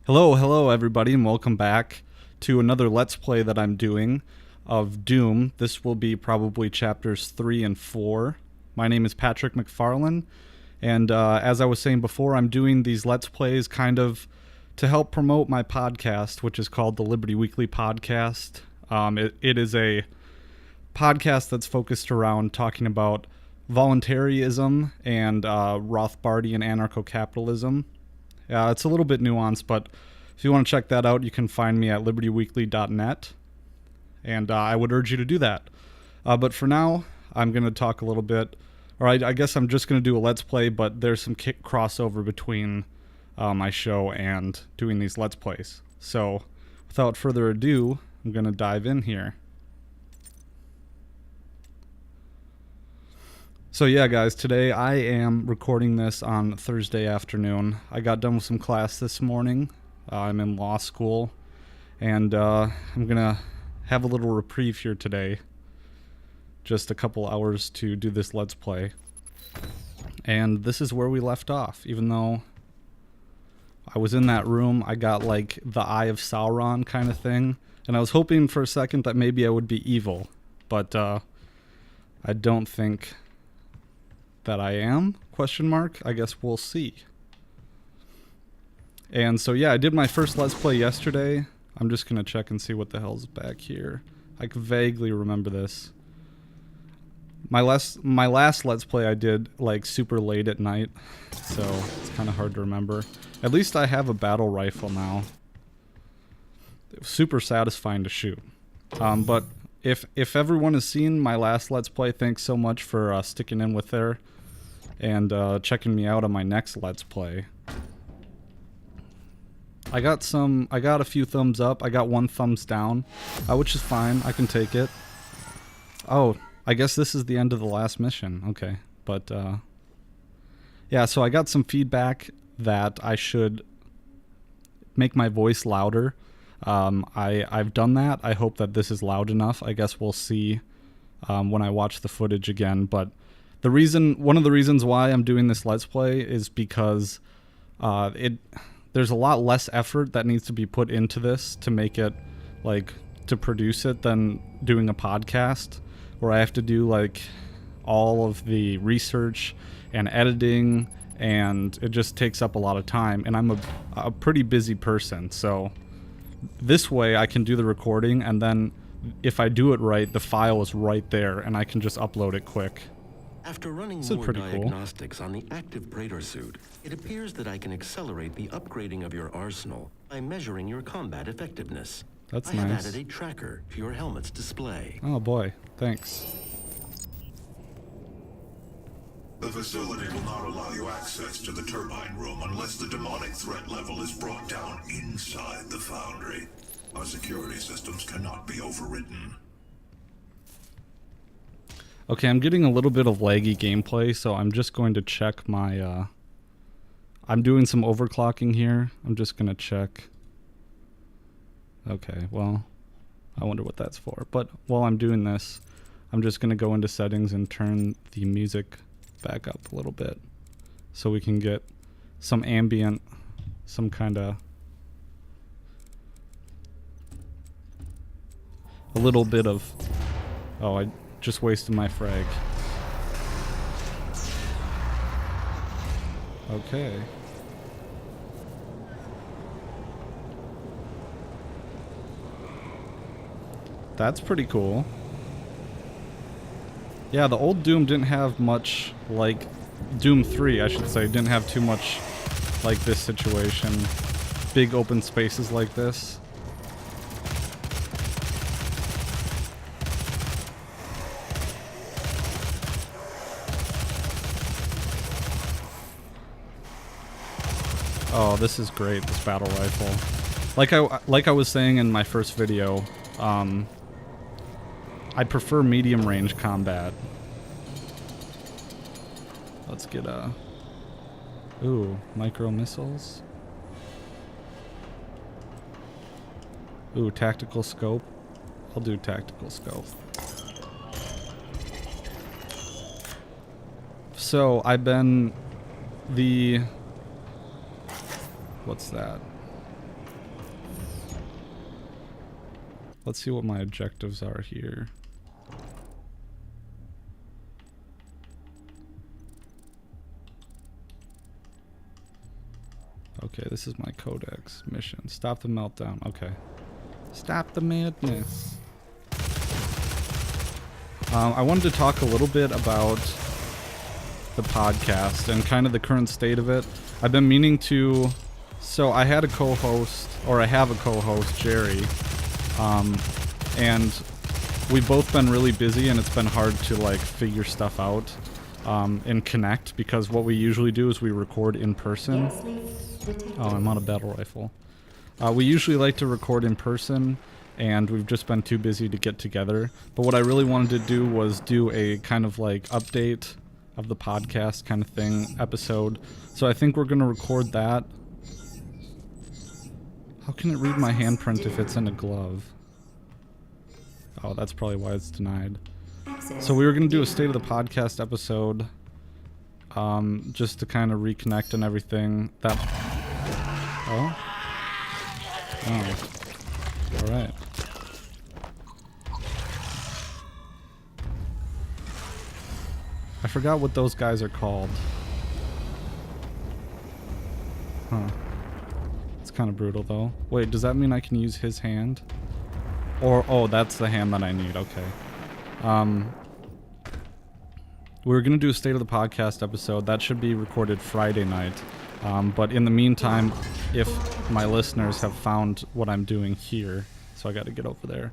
Hello everybody, and welcome back to another Let's Play that I'm doing of Doom. This will be probably chapters 3 and 4. My name is Patrick McFarlane, and as I was saying before, I'm doing these Let's Plays kind of to help promote my podcast, which is called the Liberty Weekly Podcast. It is a podcast that's focused around talking about voluntarism and Rothbardian anarcho-capitalism. It's a little bit nuanced, but if you want to check that out, you can find me at libertyweekly.net, and I would urge you to do that. But for now, I'm going to talk a little bit, or I guess I'm just going to do a Let's Play, but there's some crossover between my show and doing these Let's Plays. So, without further ado, I'm going to dive in here. So yeah, guys, today I am recording this on Thursday afternoon. I got done with some class this morning. I'm in law school, and I'm going to have a little reprieve here today. Just a couple hours to do this Let's Play. And this is where we left off. Even though I was in that room, I got like the Eye of Sauron kind of thing. And I was hoping for a second that maybe I would be evil. But I don't think that I am? Question mark? I guess we'll see. And so yeah, I did my first Let's Play yesterday. I'm just gonna check and see what the hell's back here. I can vaguely remember this. My last Let's Play I did like super late at night, so it's kind of hard to remember. At least I have a battle rifle now. It was super satisfying to shoot. But if everyone has seen my last Let's Play, thanks so much for sticking in with there and checking me out on my next Let's Play. I got a few thumbs up. I got one thumbs down, which is fine. I can take it. Oh, I guess this is the end of the last mission. Okay, but yeah. So I got some feedback that I should make my voice louder. I've done that. I hope that this is loud enough. I guess we'll see when I watch the footage again. But one of the reasons why I'm doing this Let's Play is because there's a lot less effort that needs to be put into this to make it, like, to produce it than doing a podcast, where I have to do like all of the research and editing, and it just takes up a lot of time. And I'm a pretty busy person, so this way I can do the recording, and then if I do it right, the file is right there, and I can just upload it quick. After running more diagnostics on the active Praetor suit, it appears that I can accelerate the upgrading of your arsenal by measuring your combat effectiveness. That's nice. I have added a tracker to your helmet's display. Oh boy, thanks. The facility will not allow you access to the turbine room unless the demonic threat level is brought down inside the foundry. Our security systems cannot be overridden. Okay, I'm getting a little bit of laggy gameplay, so I'm just going to check my, I'm doing some overclocking here. I'm just going to check. Okay, well, I wonder what that's for. But while I'm doing this, I'm just going to go into settings and turn the music back up a little bit so we can get some ambient, some kind of, a little bit of, oh, I just wasted my frag. Okay. That's pretty cool. Yeah, the old Doom didn't have much, like, Doom 3, I should say, didn't have too much like this situation. Big open spaces like this. Oh, this is great, this battle rifle. Like I was saying in my first video, I prefer medium range combat. Let's get ooh, micro missiles. Ooh, tactical scope. I'll do tactical scope. So I've been the, what's that? Let's see what my objectives are here. Okay, this is my codex mission. Stop the meltdown. Okay. Stop the madness. I wanted to talk a little bit about the podcast and kind of the current state of it. I've been meaning to... So I had a co-host, or I have a co-host, Jerry, and we've both been really busy and it's been hard to like figure stuff out and connect, because what we usually do is we record in person. Oh, I'm on a battle rifle. We usually like to record in person, and we've just been too busy to get together. But what I really wanted to do was do a kind of like update of the podcast kind of thing episode. So I think we're going to record that. How can it read my handprint if it's in a glove? Oh, that's probably why it's denied. So we were going to do a state of the podcast episode, just to kind of reconnect and everything. That... Oh? Oh. Alright. I forgot what those guys are called. Huh. It's kind of brutal though. Wait, does that mean I can use his hand? Or, oh, that's the hand that I need, okay. We were gonna do a state of the podcast episode. That should be recorded Friday night. But in the meantime, if my listeners have found what I'm doing here, so I gotta get over there.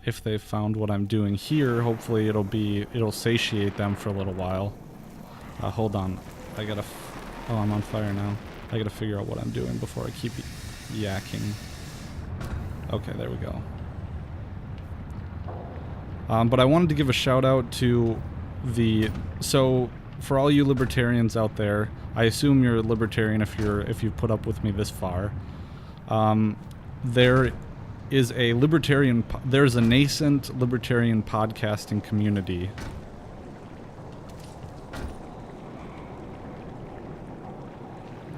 If they've found what I'm doing here, hopefully it'll satiate them for a little while. Hold on. Oh, I'm on fire now. I gotta figure out what I'm doing before I keep yakking. Okay, there we go. But I wanted to give a shout out to so for all you libertarians out there, I assume you're a libertarian if you've put up with me this far. There's a nascent libertarian podcasting community.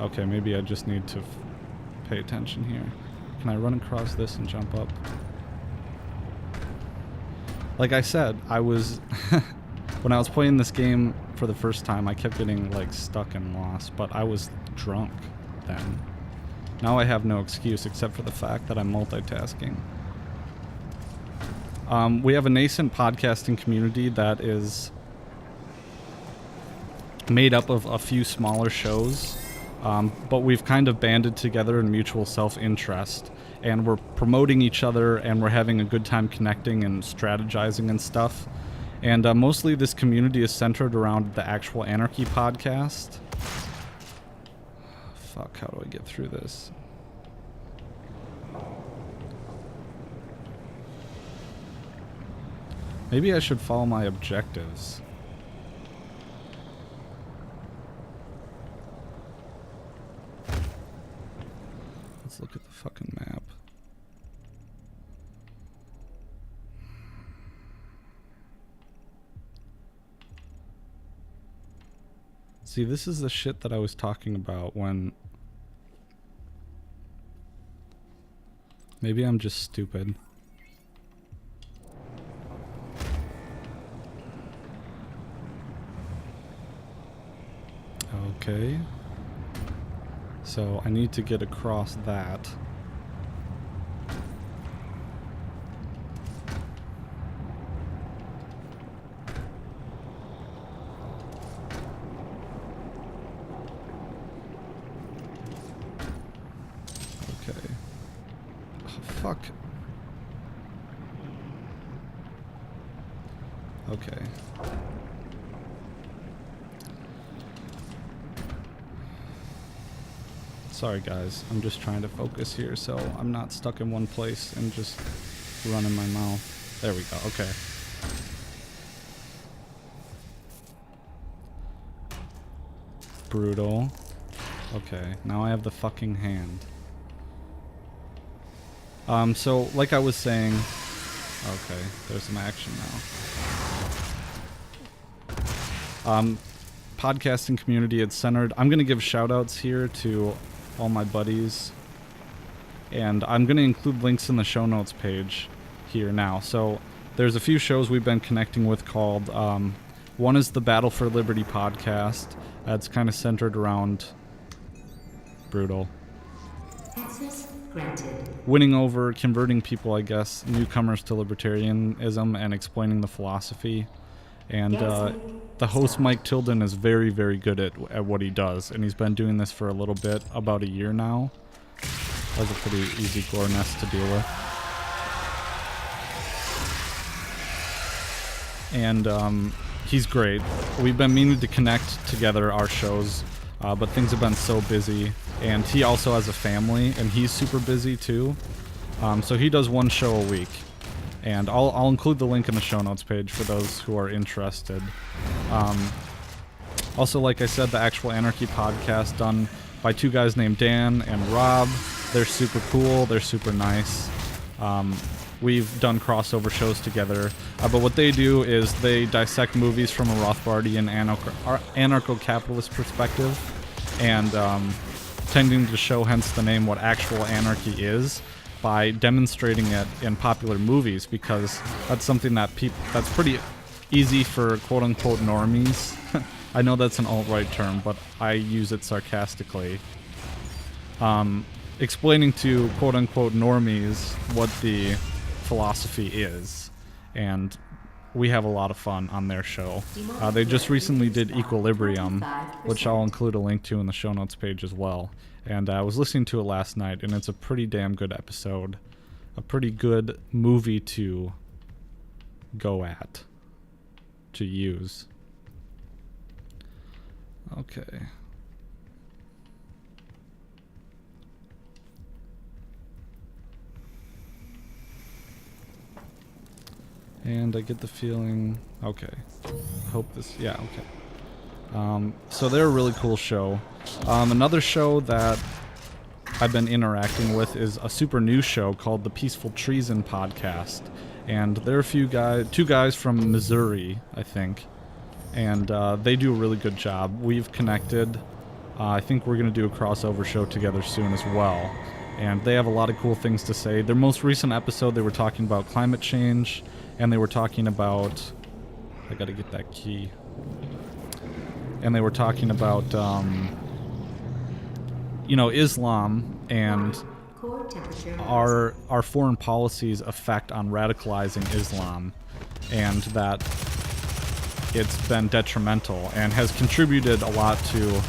Okay, maybe I just need to pay attention here. Can I run across this and jump up? Like I said, I was... when I was playing this game for the first time, I kept getting like stuck and lost, but I was drunk then. Now I have no excuse except for the fact that I'm multitasking. We have a nascent podcasting community that is made up of a few smaller shows, but we've kind of banded together in mutual self-interest, and we're promoting each other, and we're having a good time connecting and strategizing and stuff. And mostly this community is centered around the actual Anarchy podcast. Fuck, how do I get through this? Maybe I should follow my objectives. Let's look at the fucking map. See, this is the shit that I was talking about when... Maybe I'm just stupid. Okay. So I need to get across that. Fuck. Okay. Sorry guys, I'm just trying to focus here so I'm not stuck in one place and just running my mouth. There we go, okay. Brutal. Okay, now I have the fucking hand. So, like I was saying... Okay, there's some action now. Podcasting community, it's centered... I'm gonna give shoutouts here to all my buddies. And I'm going to include links in the show notes page here now. So there's a few shows we've been connecting with called, one is the Battle for Liberty podcast. That's kind of centered around brutal. Access granted. Winning over, converting people, I guess, newcomers to libertarianism and explaining the philosophy. And the host, Mike Tilden, is very, very good at what he does. And he's been doing this for a little bit, about a year now. That was a pretty easy gore nest to deal with. And he's great. We've been meaning to connect together our shows, but things have been so busy. And he also has a family, and he's super busy too. So he does one show a week. And I'll include the link in the show notes page for those who are interested. Also, like I said, the Actual Anarchy podcast done by two guys named Dan and Rob. They're super cool. They're super nice. We've done crossover shows together. But what they do is they dissect movies from a Rothbardian anarcho-capitalist perspective. And tending to show, hence the name, what actual anarchy is by demonstrating it in popular movies, because that's something that that's pretty easy for quote-unquote normies. I know that's an alt-right term, but I use it sarcastically. Explaining to quote-unquote normies what the philosophy is, and we have a lot of fun on their show. They just recently did Equilibrium, which I'll include a link to in the show notes page as well. And I was listening to it last night, and it's a pretty damn good episode. A pretty good movie to go at, to use. Okay. And I get the feeling... Okay. I hope this... Yeah, okay. So they're a really cool show. Another show that I've been interacting with is a super new show called the Peaceful Treason podcast. And there are two guys from Missouri, I think. And they do a really good job. We've connected. I think we're going to do a crossover show together soon as well. And they have a lot of cool things to say. Their most recent episode, they were talking about climate change. And they were talking about... I gotta get that key. And they were talking about, Islam and our foreign policy's effect on radicalizing Islam, and that it's been detrimental and has contributed a lot to,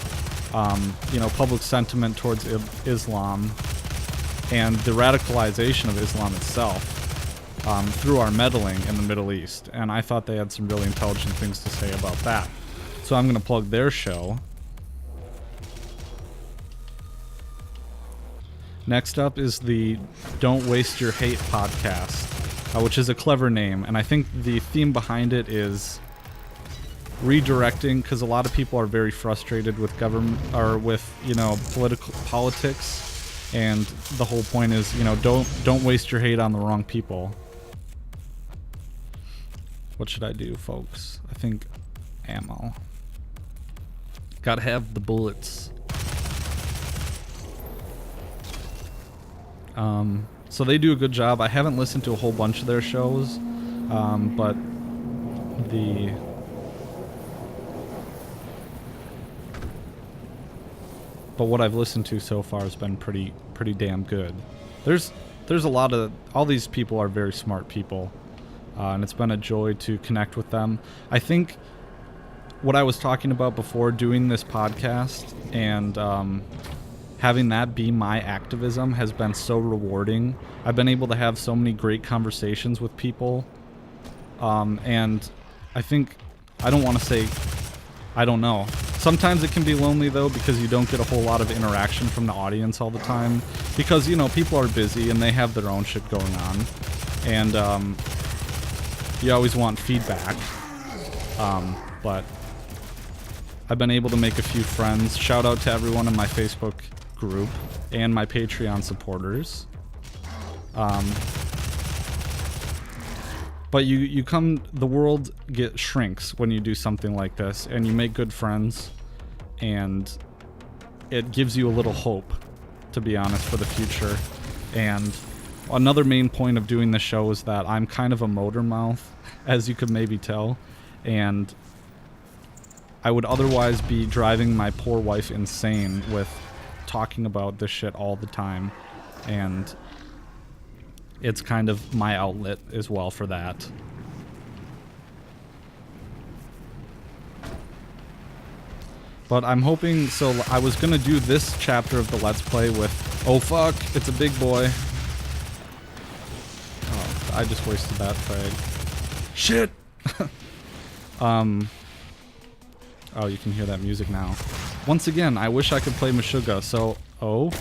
public sentiment towards Islam and the radicalization of Islam itself. Through our meddling in the Middle East. And I thought they had some really intelligent things to say about that. So I'm going to plug their show. Next up is the Don't Waste Your Hate podcast, which is a clever name. And I think the theme behind it is redirecting, because a lot of people are very frustrated with government, or with, politics. And the whole point is, don't waste your hate on the wrong people. What should I do, folks? I think ammo. Gotta have the bullets. So they do a good job. I haven't listened to a whole bunch of their shows, but what I've listened to so far has been pretty damn good. There's a lot of... All these people are very smart people. And it's been a joy to connect with them. I think what I was talking about before, doing this podcast and having that be my activism, has been so rewarding. I've been able to have so many great conversations with people. And I think, I don't want to say, I don't know. Sometimes it can be lonely, though, because you don't get a whole lot of interaction from the audience all the time. Because, people are busy and they have their own shit going on. And, you always want feedback, but I've been able to make a few friends. Shout out to everyone in my Facebook group and my Patreon supporters. But the world shrinks when you do something like this, and you make good friends, and it gives you a little hope, to be honest, for the future. And another main point of doing the show is that I'm kind of a motor mouth, as you could maybe tell, and I would otherwise be driving my poor wife insane with talking about this shit all the time, and it's kind of my outlet as well for that. But I'm hoping, so I was gonna do this chapter of the Let's Play with, oh fuck, it's a big boy. Oh, I just wasted that frag. Shit! Oh, you can hear that music now. Once again, I wish I could play Meshuggah, so, oh,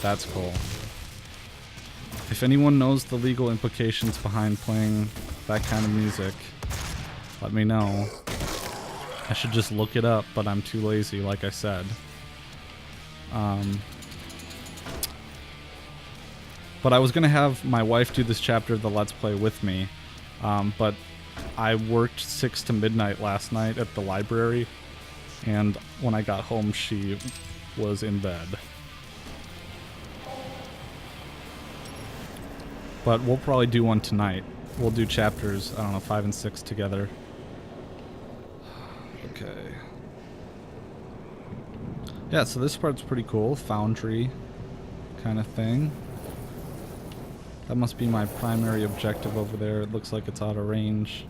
that's cool. If anyone knows the legal implications behind playing that kind of music, let me know. I should just look it up, but I'm too lazy, like I said. But I was going to have my wife do this chapter of the Let's Play with me, but I worked 6 to midnight last night at the library, and when I got home, she was in bed. But we'll probably do one tonight. We'll do chapters, I don't know, 5 and 6 together. Okay. Yeah, so this part's pretty cool. Foundry kind of thing. That must be my primary objective over there. It looks like it's out of range.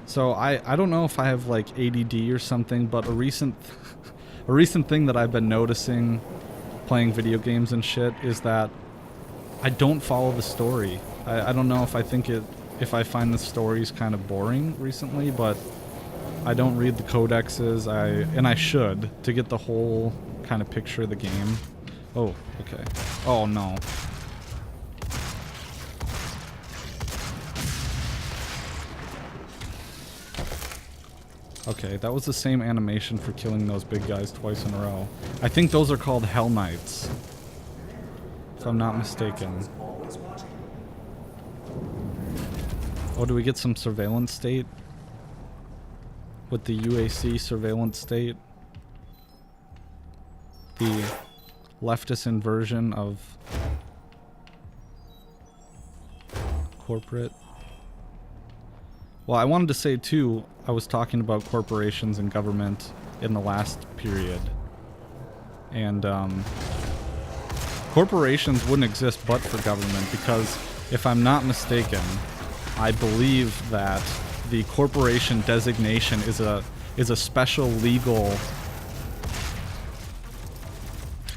So I don't know if I have like ADD or something, but a recent thing that I've been noticing playing video games and shit is that I don't follow the story. I don't know if I find the stories kind of boring recently, but I don't read the codexes. And I should, to get the whole kind of picture of the game. Oh, okay. Oh no. Okay, that was the same animation for killing those big guys twice in a row. I think those are called Hell Knights, if I'm not mistaken. Oh, do we get some surveillance state? With the UAC surveillance state? The leftist inversion of corporate. Well, I wanted to say too, I was talking about corporations and government in the last period. And corporations wouldn't exist but for government, because if I'm not mistaken, I believe that the corporation designation is a special legal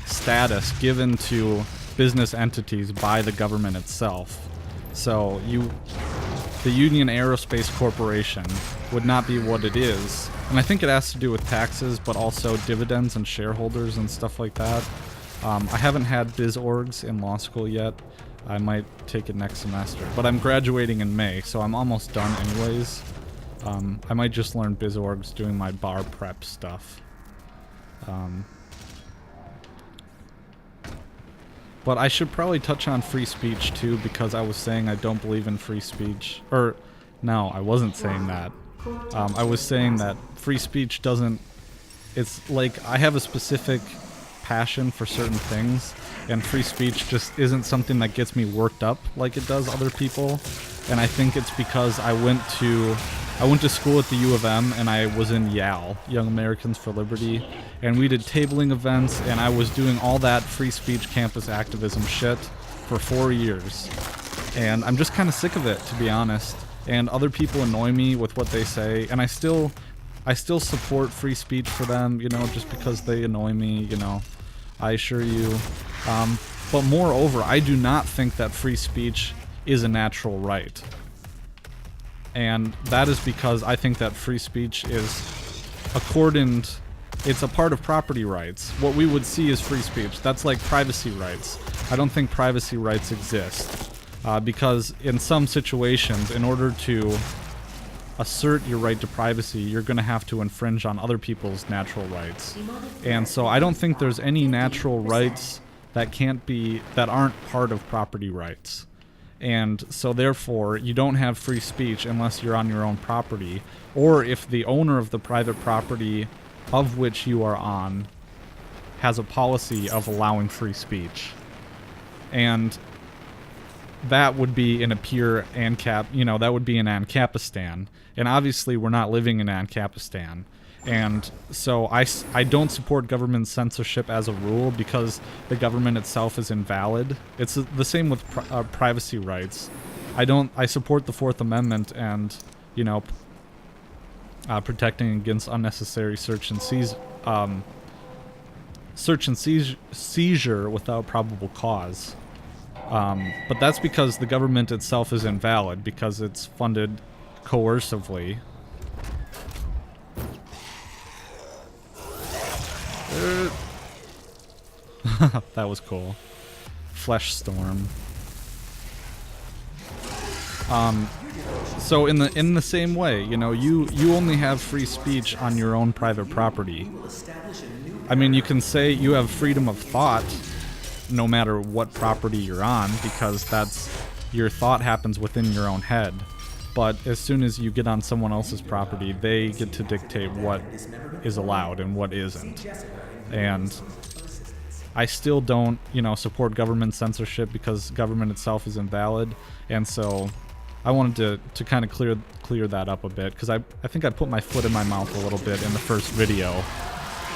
status given to business entities by the government itself. So the Union Aerospace Corporation would not be what it is. And I think it has to do with taxes, but also dividends and shareholders and stuff like that. I haven't had biz orgs in law school yet. I might take it next semester. But I'm graduating in May, so I'm almost done anyways. I might just learn biz orgs doing my bar prep stuff. But I should probably touch on free speech too, because I was saying I don't believe in free speech. Or, no, I wasn't saying that. I was saying that free speech doesn't... It's like, I have a specific passion for certain things, and free speech just isn't something that gets me worked up like it does other people. And I think it's because I went to school at the U of M, and I was in YAL, Young Americans for Liberty, and we did tabling events, and I was doing all that free speech campus activism shit for 4 years. And I'm just kind of sick of it, to be honest. And other people annoy me with what they say, and I still support free speech for them, you know, just because they annoy me, you know, I assure you. But moreover, I do not think that free speech is a natural right. And that is because I think that free speech is it's a part of property rights. What we would see is free speech. That's like privacy rights. I don't think privacy rights exist. Because in some situations, in order to assert your right to privacy, you're going to have to infringe on other people's natural rights. And so I don't think there's any natural rights that aren't part of property rights. And so therefore, you don't have free speech unless you're on your own property, or if the owner of the private property of which you are on has a policy of allowing free speech. And that would be in a pure ANCAP, that would be in Ancapistan. And obviously we're not living in Ancapistan. And so I don't support government censorship as a rule because the government itself is invalid. It's the same with privacy rights. I support the Fourth Amendment and, protecting against unnecessary search and seizure without probable cause. But that's because the government itself is invalid, because it's funded coercively. That was cool. Flesh storm. So in the same way, you only have free speech on your own private property. I mean, you can say you have freedom of thought no matter what property you're on, because your thought happens within your own head. But as soon as you get on someone else's property, they get to dictate what is allowed and what isn't. And I still don't, support government censorship because government itself is invalid. And so I wanted to kind of clear that up a bit, because I think I put my foot in my mouth a little bit in the first video.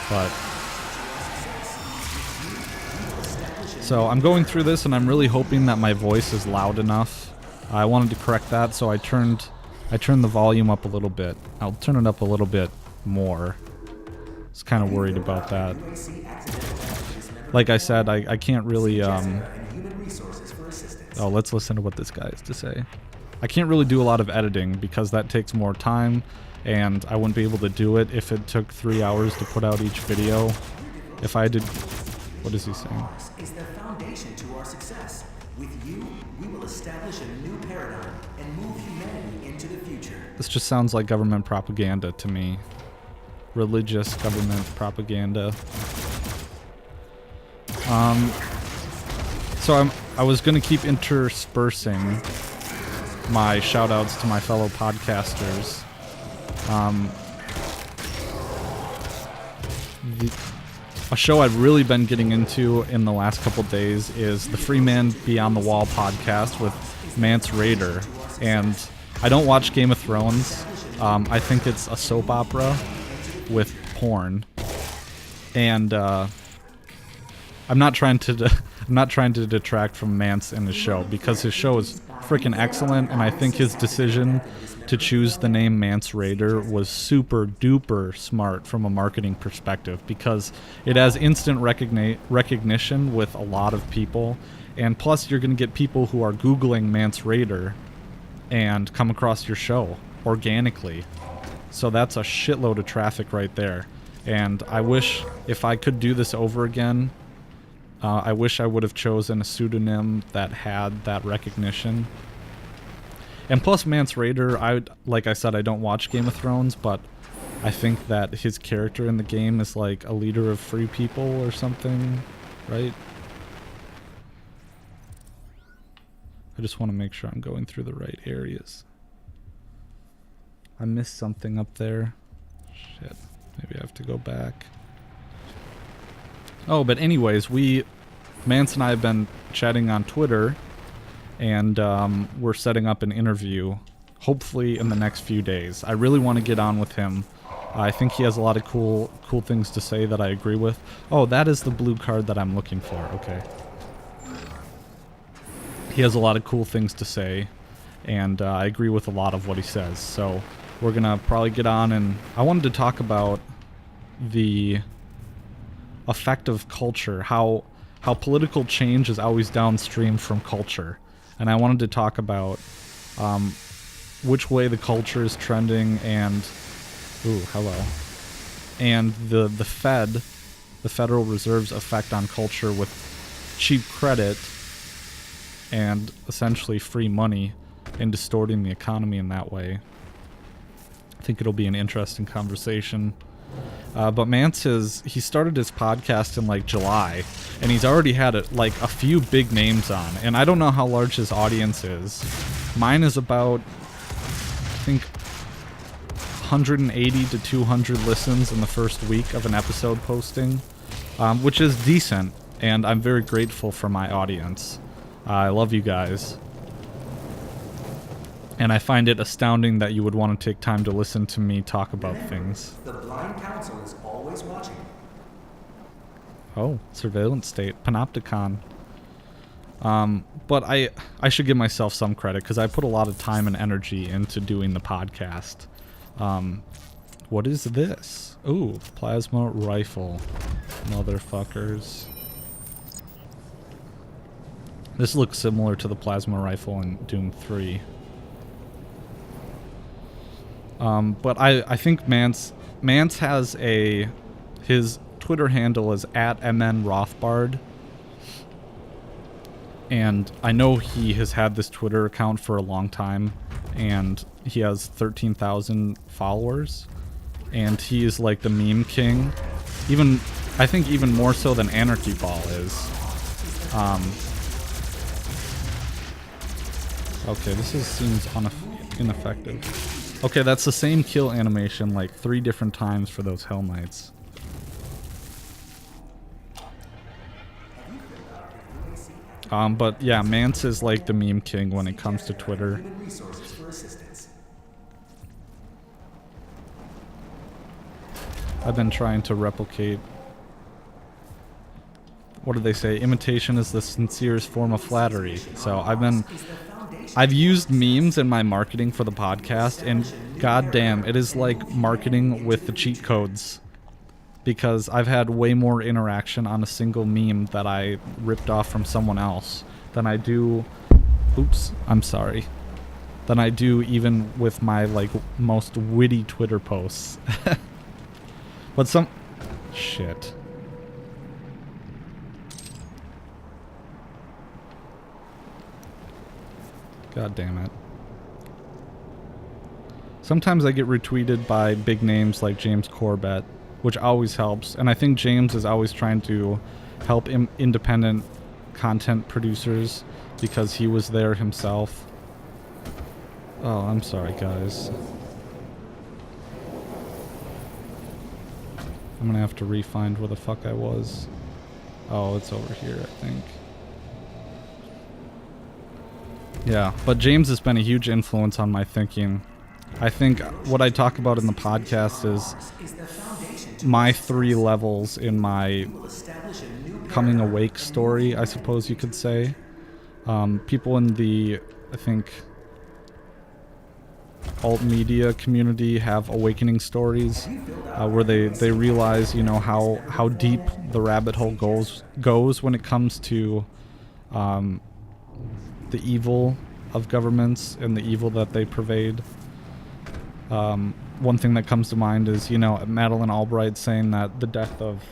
But so I'm going through this, and I'm really hoping that my voice is loud enough. I wanted to correct that, so I turned the volume up a little bit. I'll turn it up a little bit more. I was kind of worried about that. Like I said, I can't really, oh, let's listen to what this guy has to say. I can't really do a lot of editing because that takes more time, and I wouldn't be able to do it if it took 3 hours to put out each video. If I did... What is he saying? Is the foundation to our success. With you, we will establish a new paradigm and move humanity into the future. This just sounds like government propaganda to me. Religious government propaganda. So I was going to keep interspersing my shoutouts to my fellow podcasters. A show I've really been getting into in the last couple days is the Free Man Beyond the Wall podcast with Mance Raider. And I don't watch Game of Thrones. I think it's a soap opera with porn. And I'm not trying to detract from Mance and his show, because his show is freaking excellent, and I think his decision to choose the name Mance Raider was super duper smart from a marketing perspective, because it has instant recognition with a lot of people, and plus you're going to get people who are Googling Mance Raider and come across your show organically. So that's a shitload of traffic right there. And I wish, if I could do this over again, I wish I would have chosen a pseudonym that had that recognition. And plus, Mance Raider, like I said, I don't watch Game of Thrones, but I think that his character in the game is like a leader of free people or something, right? I just want to make sure I'm going through the right areas. I missed something up there. Shit. Maybe I have to go back. Oh, but anyways, Mance and I have been chatting on Twitter, and we're setting up an interview, hopefully in the next few days. I really want to get on with him. I think he has a lot of cool things to say that I agree with. Oh, that is the blue card that I'm looking for. Okay. He has a lot of cool things to say, and I agree with a lot of what he says. So we're going to probably get on, and I wanted to talk about the effect of culture, how political change is always downstream from culture. And I wanted to talk about which way the culture is trending, and and the Federal Reserve's effect on culture with cheap credit and essentially free money and distorting the economy in that way. I think it'll be an interesting conversation. But Mance he started his podcast in like July, and he's already had a few big names on, and I don't know how large his audience is. Mine is about, I think, 180 to 200 listens in the first week of an episode posting, which is decent, and I'm very grateful for my audience. I love you guys. And I find it astounding that you would want to take time to listen to me talk about things. The blind council is always watching. Oh, surveillance state, panopticon. But I should give myself some credit because I put a lot of time and energy into doing the podcast. What is this? Ooh, plasma rifle. Motherfuckers. This looks similar to the plasma rifle in Doom 3. But I think Mance has his Twitter handle is @MNRothbard. And I know he has had this Twitter account for a long time, and he has 13,000 followers, and he is like the meme king. I think even more so than Anarchy Ball is. Okay, this seems ineffective. Okay, that's the same kill animation like 3 different times for those Hell Knights. But yeah, Mance is like the meme king when it comes to Twitter. I've been trying to replicate. What do they say? Imitation is the sincerest form of flattery. So I've used memes in my marketing for the podcast, and goddamn, it is like marketing with the cheat codes. Because I've had way more interaction on a single meme that I ripped off from someone else than I do... Oops, I'm sorry. Than I do even with my, like, most witty Twitter posts. But some... Shit. God damn it. Sometimes I get retweeted by big names like James Corbett, which always helps. And I think James is always trying to help independent content producers because he was there himself. Oh, I'm sorry, guys. I'm gonna have to re-find where the fuck I was. Oh, it's over here, I think. Yeah, but James has been a huge influence on my thinking. I think what I talk about in the podcast is my 3 levels in my coming awake story, I suppose you could say. People in the, I think, alt media community have awakening stories where they realize, you know, how deep the rabbit hole goes when it comes to the evil of governments and the evil that they pervade. One thing that comes to mind is, you know, Madeleine Albright saying that the death of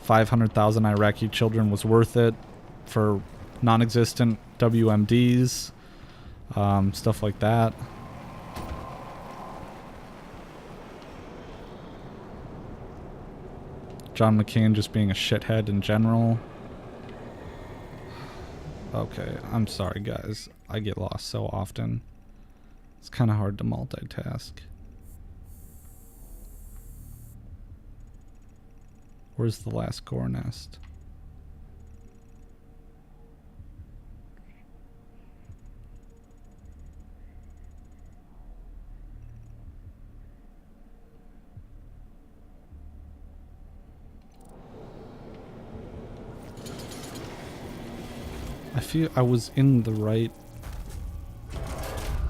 500,000 Iraqi children was worth it for non-existent WMDs, stuff like that. John McCain just being a shithead in general. Okay, I'm sorry guys. I get lost so often. It's kind of hard to multitask. Where's the last gore nest? I feel I was in the right...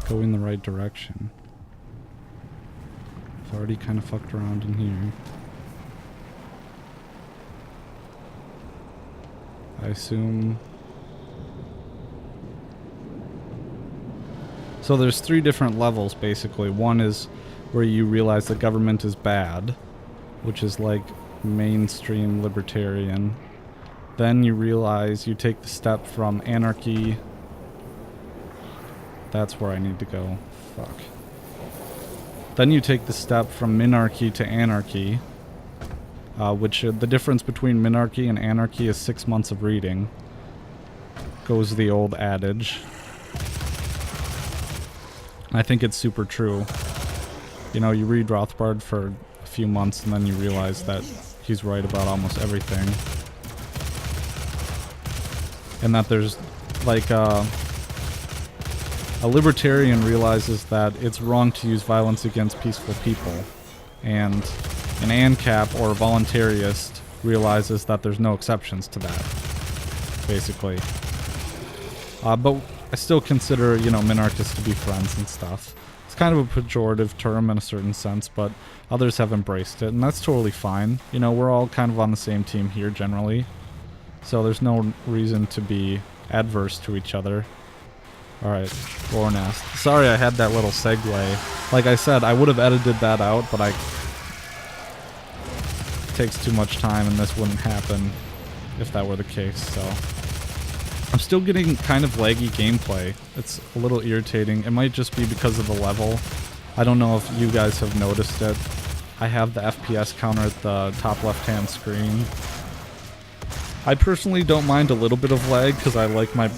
going the right direction. I've already kind of fucked around in here. I assume... So there's 3 different levels, basically. One is where you realize the government is bad, which is like mainstream libertarian. Then you realize you take the step from anarchy. That's where I need to go. Fuck. Then you take the step from minarchy to anarchy, which the difference between minarchy and anarchy is 6 months of reading. Goes the old adage. I think it's super true. You know, you read Rothbard for a few months and then you realize that he's right about almost everything. And that there's, like, a libertarian realizes that it's wrong to use violence against peaceful people. And an ANCAP or a voluntarist realizes that there's no exceptions to that, basically. But I still consider, you know, minarchists to be friends and stuff. It's kind of a pejorative term in a certain sense, but others have embraced it, and that's totally fine. You know, we're all kind of on the same team here, generally. So there's no reason to be adverse to each other. Alright, Lore Nest. Sorry I had that little segue. Like I said, I would have edited that out, but it takes too much time and this wouldn't happen if that were the case, so. I'm still getting kind of laggy gameplay. It's a little irritating. It might just be because of the level. I don't know if you guys have noticed it. I have the FPS counter at the top left-hand screen. I personally don't mind a little bit of lag because I like my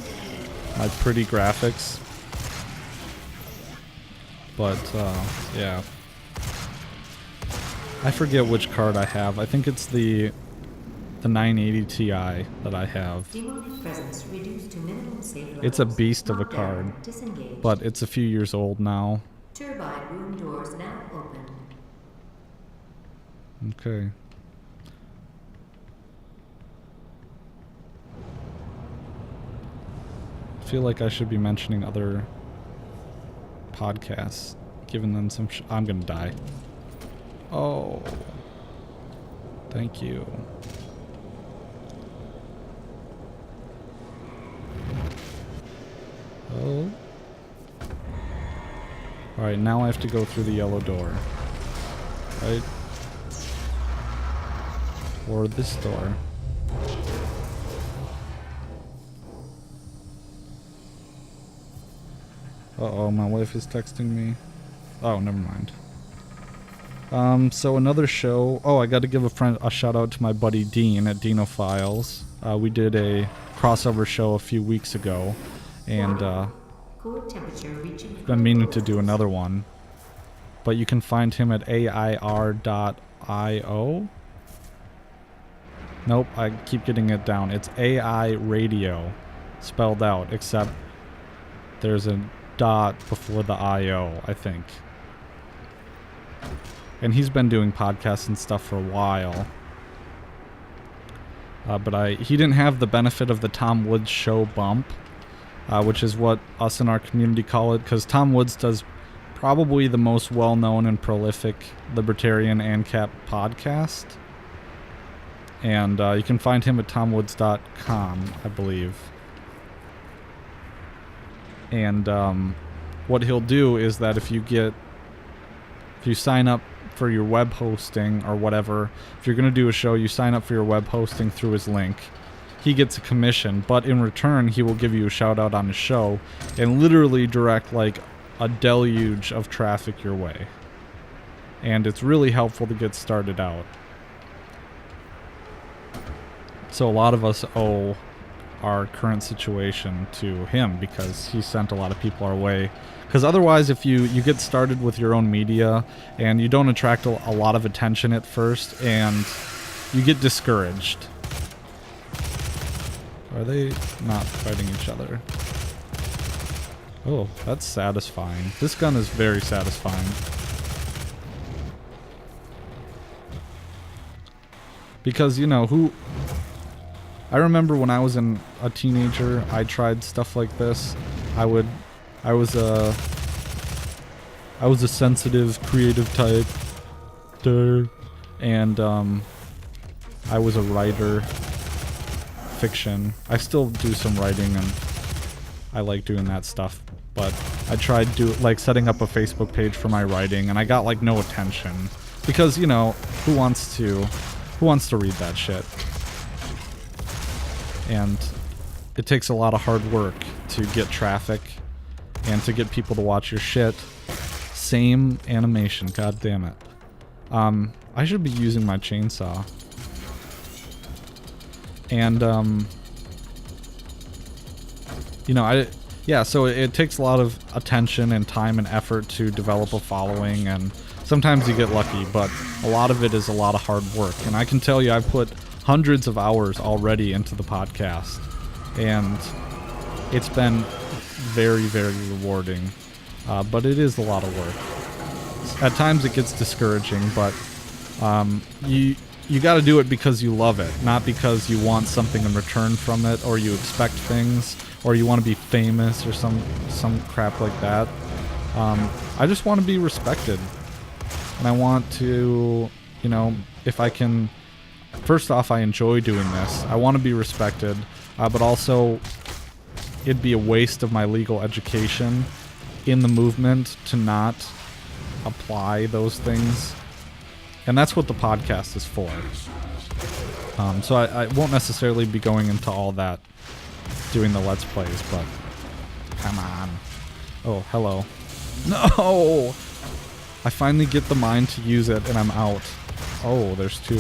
pretty graphics. But, yeah. I forget which card I have. I think it's the 980 Ti that I have. Demonic presence reduced to minimum safe levels. It's a beast of a card, but it's a few years old now. Turbine room doors now open. Okay. I feel like I should be mentioning other podcasts, giving them some I'm gonna die. Oh. Thank you. Oh. Alright, now I have to go through the yellow door. Right? Or this door. Uh-oh, my wife is texting me. Oh, never mind. So another show. Oh, I got to give a shout out to my buddy Dean at Dinophiles. We did a crossover show a few weeks ago, and been meaning to do another one. But you can find him at air.io. Nope, I keep getting it down. It's AI Radio, spelled out, except there's a dot before the IO, I think. And he's been doing podcasts and stuff for a while. But he didn't have the benefit of the Tom Woods show bump, which is what us in our community call it, because Tom Woods does probably the most well-known and prolific libertarian ANCAP podcast. And you can find him at tomwoods.com, I believe. And what he'll do is that if you sign up for your web hosting or whatever, if you're going to do a show, you sign up for your web hosting through his link. He gets a commission, but in return, he will give you a shout out on his show and literally direct like a deluge of traffic your way. And it's really helpful to get started out. So a lot of us owe our current situation to him because he sent a lot of people our way. Because otherwise, if you get started with your own media and you don't attract a lot of attention at first and you get discouraged. Are they not fighting each other? Oh, that's satisfying. This gun is very satisfying. Because, you know, I remember when I was a teenager, I tried stuff like this. I was a sensitive, creative type, and I was a writer, fiction. I still do some writing, and I like doing that stuff. But I tried setting up a Facebook page for my writing, and I got like no attention because, you know, who wants to read that shit? And it takes a lot of hard work to get traffic and to get people to watch your shit. Same animation, god damn it. I should be using my chainsaw. And, you know, so it takes a lot of attention and time and effort to develop a following and Sometimes you get lucky, but a lot of it is a lot of hard work. And I can tell you, I've put hundreds of hours already into the podcast, and it's been very, very rewarding. But it is a lot of work. At times it gets discouraging, but you got to do it because you love it, not because you want something in return from it, or you expect things, or you want to be famous or some crap like that. I just want to be respected, and I want to, you know, if I can. First off, I enjoy doing this. I want to be respected, but also it'd be a waste of my legal education in the movement to not apply those things. And that's what the podcast is for. So I won't necessarily be going into all that doing the Let's Plays, but come on. Oh, hello. No! I finally get the mind to use it and I'm out. Oh, there's two.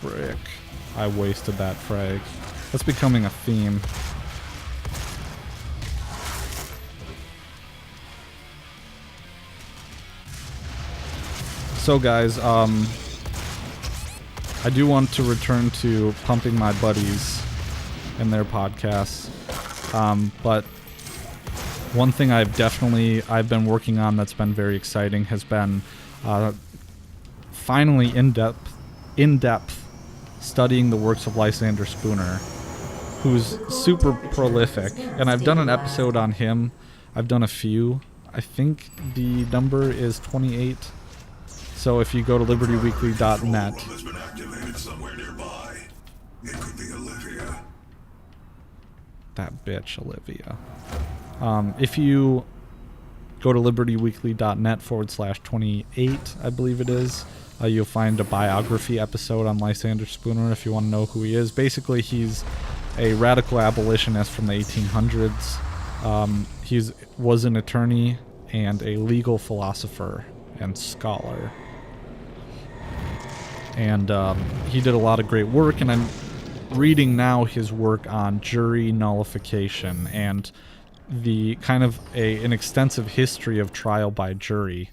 Frick. I wasted that frag. That's becoming a theme. So guys, I do want to return to pumping my buddies and their podcasts. But one thing I've been working on that's been very exciting has been finally in-depth studying the works of Lysander Spooner, who's super prolific. And I've done an episode on him. I've done a few. I think the number is 28. So if you go to libertyweekly.net, has been activated somewhere nearby. It could be Olivia. that bitch Olivia. If you go to libertyweekly.net/28, I believe it is, you'll find a biography episode on Lysander Spooner if you want to know who he is. Basically, he's a radical abolitionist from the 1800s. He was an attorney and a legal philosopher and scholar. And he did a lot of great work, and I'm reading now his work on jury nullification and the kind of an extensive history of trial by jury.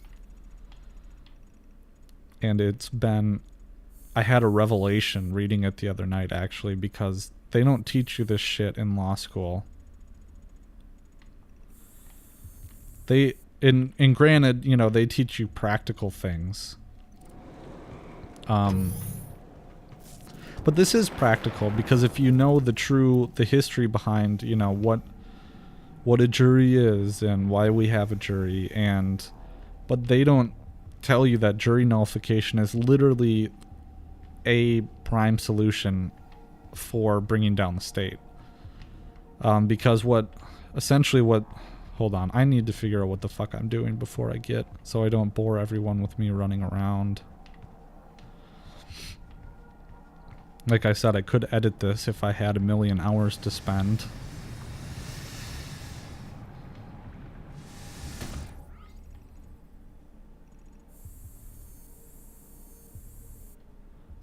And it's been... I had a revelation reading it the other night, actually, because they don't teach you this shit in law school. And granted, you know, they teach you practical things. But this is practical, because if you know the history behind, you know, what a jury is and why we have a jury, but they don't tell you that jury nullification is literally a prime solution for bringing down the state. Because hold on, I need to figure out what the fuck I'm doing before so I don't bore everyone with me running around. Like I said, I could edit this if I had 1,000,000 hours to spend.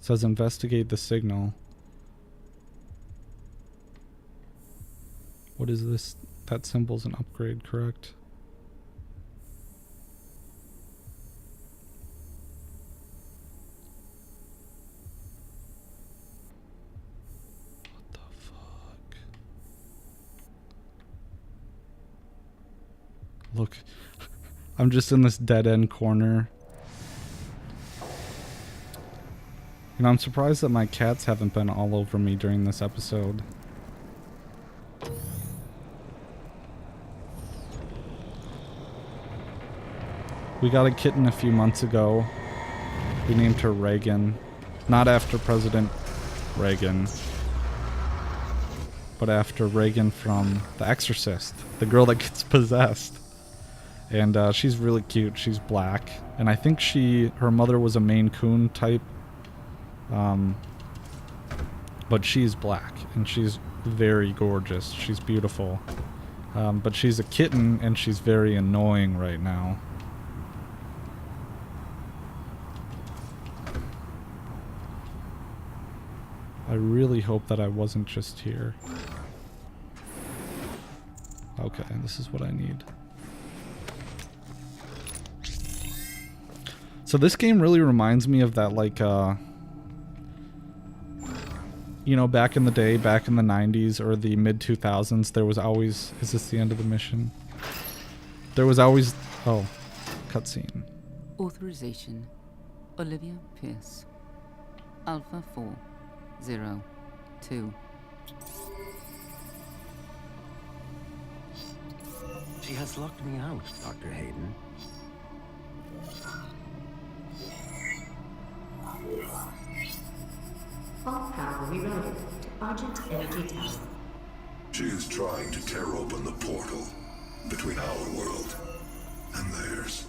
It says investigate the signal. What is this? That symbol's an upgrade, correct? What the fuck? Look, I'm just in this dead-end corner. You know, I'm surprised that my cats haven't been all over me during this episode. We got a kitten a few months ago. We named her Reagan. Not after President Reagan, but after Reagan from The Exorcist, the girl that gets possessed. And she's really cute. She's black. And I think her mother was a Maine Coon type. But she's black, and she's very gorgeous. She's beautiful. But she's a kitten, and she's very annoying right now. I really hope that I wasn't just here. Okay, this is what I need. So this game really reminds me of that, like, you know, back in the day, back in the 90s or the mid-2000s, there was always... Is this the end of the mission? There was always... Oh, cutscene. Authorization. Olivia Pierce. Alpha 402. She has locked me out, Dr. Hayden. All power rerouted to Argent Energy Tower. She is trying to tear open the portal between our world and theirs.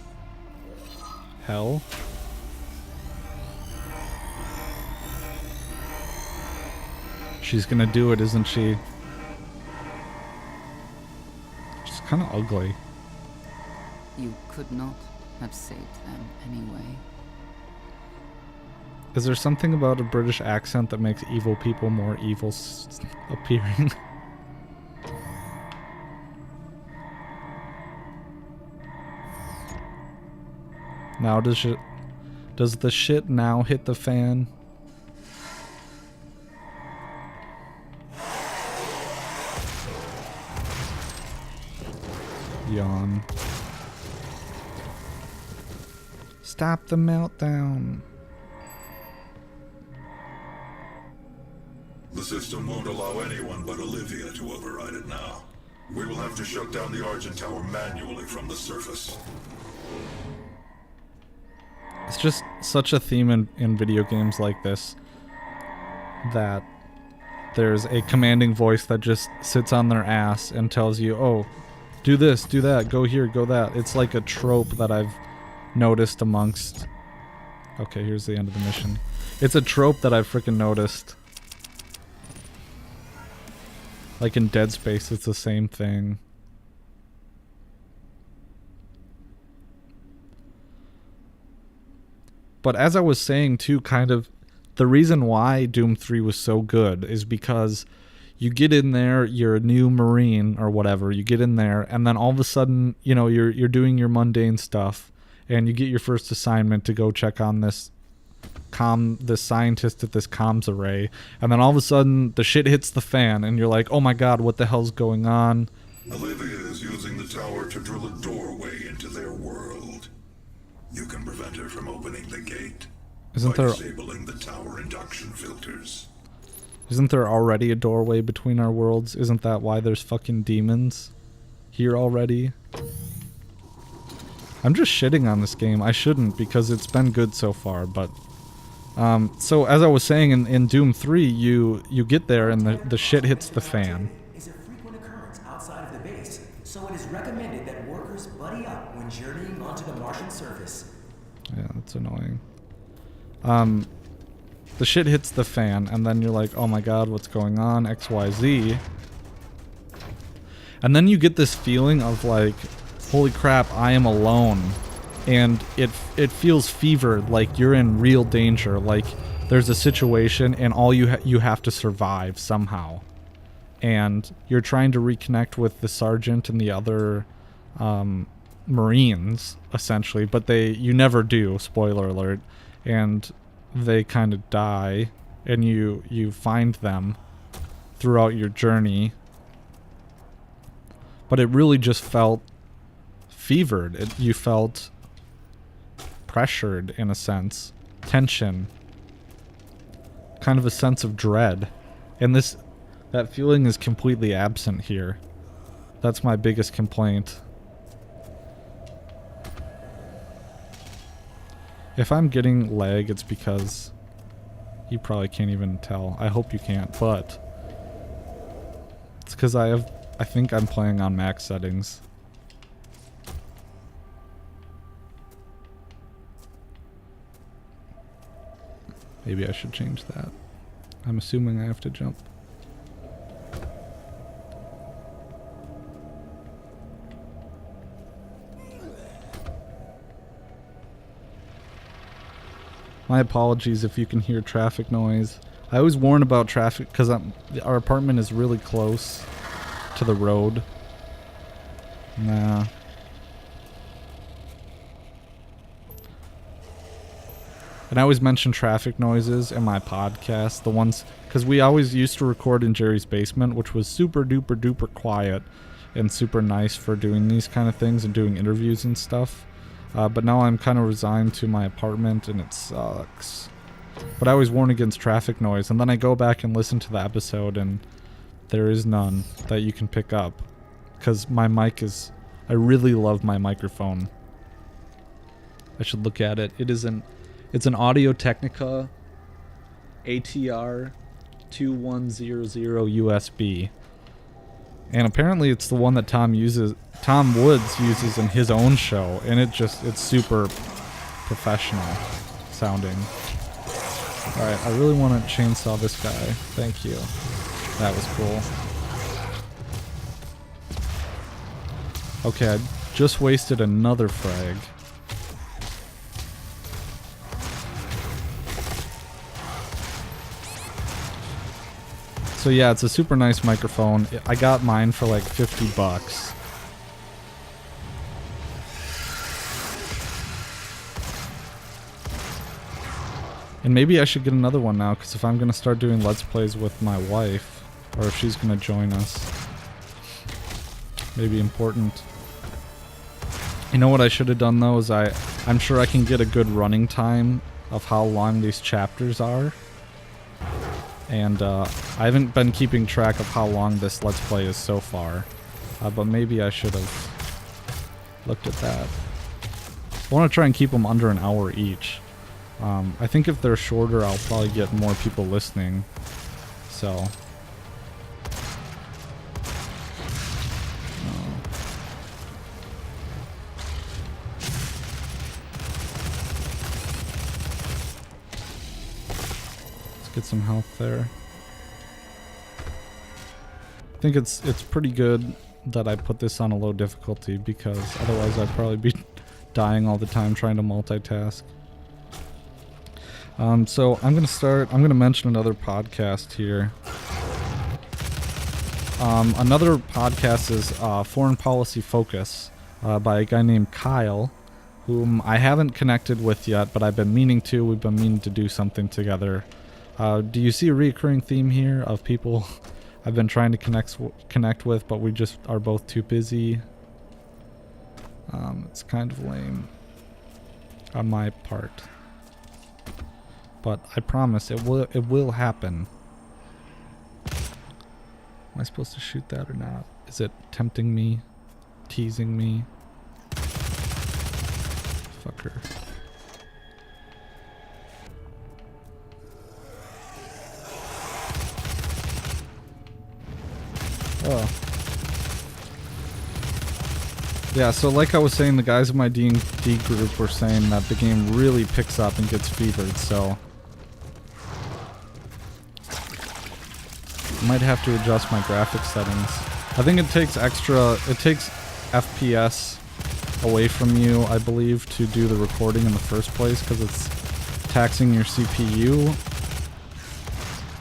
Hell? She's gonna do it, isn't she? She's kind of ugly. You could not have saved them anyway. Is there something about a British accent that makes evil people more evil appearing? Now does the shit now hit the fan? Yawn. Stop the meltdown. The system won't allow anyone but Olivia to override it now. We will have to shut down the Argent Tower manually from the surface. It's just such a theme in video games like this, that there's a commanding voice that just sits on their ass and tells you, oh, do this, do that, go here, go that. It's like a trope that I've noticed amongst... Okay, here's the end of the mission. It's a trope that I've freaking noticed. Like in Dead Space, it's the same thing. But as I was saying too, kind of, the reason why Doom 3 was so good is because you get in there, you're a new Marine or whatever, you get in there, and then all of a sudden, you know, you're doing your mundane stuff, and you get your first assignment to go check on this scientist at this comms array, and then all of a sudden the shit hits the fan, and you're like, oh my god, what the hell's going on? Olivia is using the tower to drill a doorway into their world. You can prevent her from opening the gate by disabling the tower induction filters. Isn't there already a doorway between our worlds? Isn't that why there's fucking demons here already? I'm just shitting on this game. I shouldn't, because it's been good so far, but... so as I was saying, in Doom 3, you get there and the shit hits the fan. Is a frequent occurrence outside of the base, so it is recommended that workers buddy up when journeying onto the Martian surface. Yeah, that's annoying. The shit hits the fan, and then you're like, oh my god, what's going on? XYZ. And then you get this feeling of like, holy crap, I am alone. And it feels fevered, like you're in real danger, like there's a situation and all you have to survive somehow. And you're trying to reconnect with the sergeant and the other Marines, essentially, but you never do, spoiler alert, and they kind of die, and you find them throughout your journey. But it really just felt fevered. You felt pressured in a sense, tension, kind of a sense of dread, and that feeling is completely absent here. That's my biggest complaint. If I'm getting lag, it's because you probably can't even tell. I hope you can't, but it's because I think I'm playing on max settings. Maybe I should change that. I'm assuming I have to jump. My apologies if you can hear traffic noise. I always warn about traffic because our apartment is really close to the road. Nah. And I always mention traffic noises in my podcast, the ones, because we always used to record in Jerry's basement, which was super duper duper quiet and super nice for doing these kind of things and doing interviews and stuff. But now I'm kind of resigned to my apartment and it sucks. But I always warn against traffic noise, and then I go back and listen to the episode and there is none that you can pick up. Because my mic is, I really love my microphone. I should look at it. It's an Audio-Technica ATR 2100 USB. And apparently it's the one that Tom Woods uses in his own show, and it's super professional sounding. Alright, I really want to chainsaw this guy. Thank you. That was cool. Okay, I just wasted another frag. So yeah, it's a super nice microphone. I got mine for like $50. And maybe I should get another one now, because if I'm going to start doing Let's Plays with my wife, or if she's going to join us, maybe important. You know what I should have done though is I'm sure I can get a good running time of how long these chapters are. And I haven't been keeping track of how long this Let's Play is so far. But maybe I should have looked at that. I want to try and keep them under an hour each. I think if they're shorter, I'll probably get more people listening. So... get some health there. I think it's pretty good that I put this on a low difficulty, because otherwise I'd probably be dying all the time trying to multitask. So I'm gonna mention another podcast here. Another podcast is Foreign Policy Focus by a guy named Kyle, whom I haven't connected with yet, but I've been meaning to. We've been meaning to do something together. Do you see a recurring theme here of people I've been trying to connect with, but we just are both too busy? It's kind of lame on my part, but I promise it will happen. Am I supposed to shoot that or not? Is it tempting me? Teasing me? Fucker. Oh. Yeah, so like I was saying, the guys in my D&D group were saying that the game really picks up and gets fevered, so... I might have to adjust my graphics settings. I think it takes FPS away from you, I believe, to do the recording in the first place, because it's taxing your CPU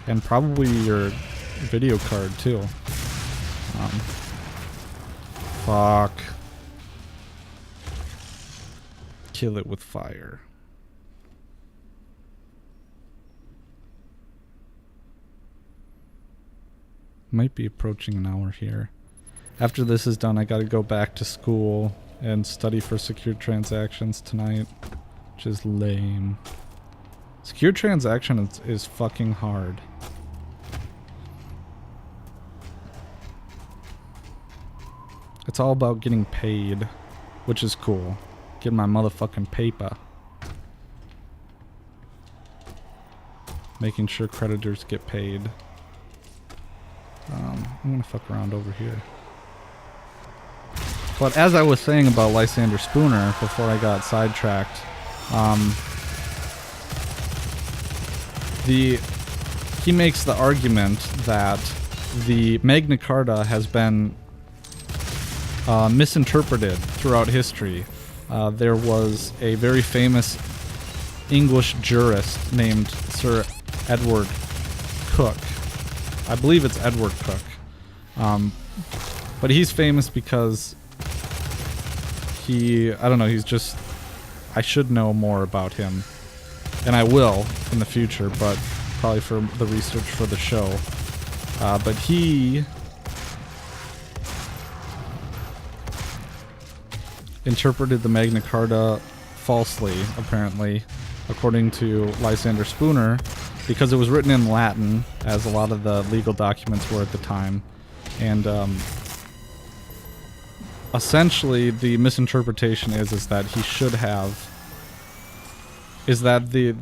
and probably your video card too. Fuck. Kill it with fire. Might be approaching an hour here. After this is done, I gotta go back to school and study for secure transactions tonight, which is lame. Secure transaction is fucking hard. It's all about getting paid, which is cool. Get my motherfucking paper. Making sure creditors get paid. I'm gonna fuck around over here. But as I was saying about Lysander Spooner before I got sidetracked, he makes the argument that the Magna Carta has been misinterpreted throughout history. There was a very famous English jurist named Sir Edward Cook. I believe it's Edward Cook. But he's famous because I don't know, he's just, I should know more about him. And I will in the future, but probably for the research for the show. But he interpreted the Magna Carta falsely, apparently, according to Lysander Spooner, because it was written in Latin, as a lot of the legal documents were at the time. And essentially, the misinterpretation is that he should have... is that the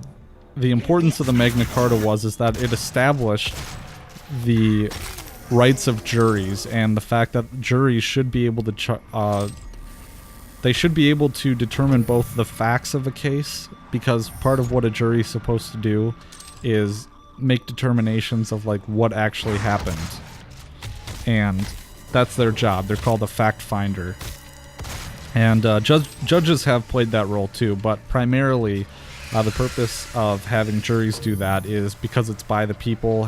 importance of the Magna Carta is that it established the rights of juries and the fact that juries should be able to they should be able to determine both the facts of a case, because part of what a jury is supposed to do is make determinations of like what actually happened, and that's their job. They're called a fact finder, and judges have played that role too, but primarily the purpose of having juries do that is because it's by the people,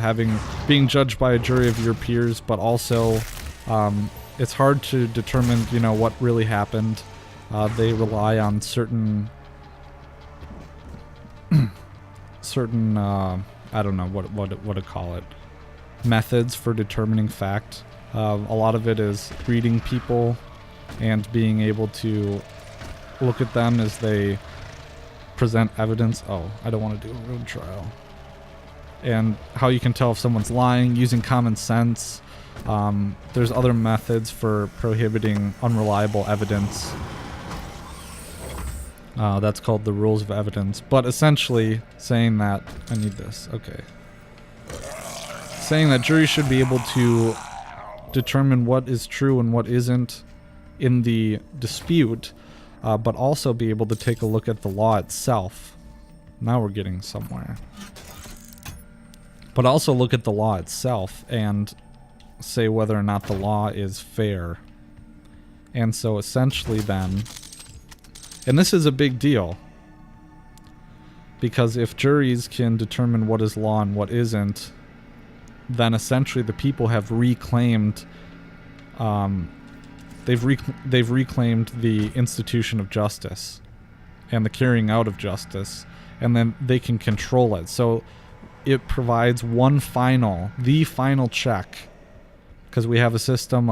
being judged by a jury of your peers, but also it's hard to determine, what really happened. They rely on certain I don't know what to call it, methods for determining fact. A lot of it is reading people and being able to look at them as they present evidence. Oh, I don't want to do a road trial. And how you can tell if someone's lying, using common sense. There's other methods for prohibiting unreliable evidence. That's called the rules of evidence. But essentially saying that... I need this. Okay. Saying that juries should be able to determine what is true and what isn't in the dispute, but also be able to take a look at the law itself. Now we're getting somewhere. But also look at the law itself and say whether or not the law is fair. And so essentially then... And this is a big deal, because if juries can determine what is law and what isn't, then essentially the people have reclaimed, they've reclaimed the institution of justice and the carrying out of justice, and then they can control it. So it provides the final check, because we have a system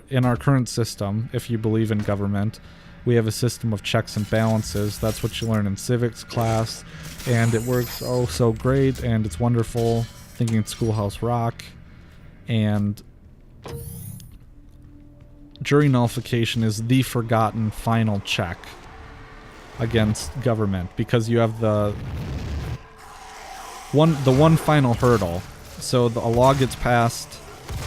in our current system, if you believe in government, we have a system of checks and balances. That's what you learn in civics class, and it works oh so great, and it's wonderful. Thinking it's Schoolhouse Rock. And jury nullification is the forgotten final check against government, because you have the one final hurdle. So a law gets passed,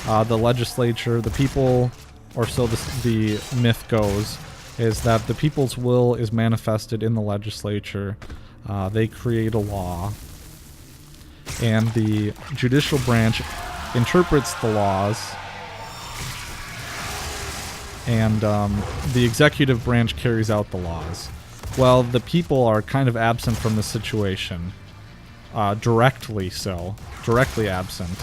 the legislature, the people, or so the myth goes, is that the people's will is manifested in the legislature. They create a law, and the judicial branch interprets the laws, and the executive branch carries out the laws. Well, the people are kind of absent from the situation, directly absent,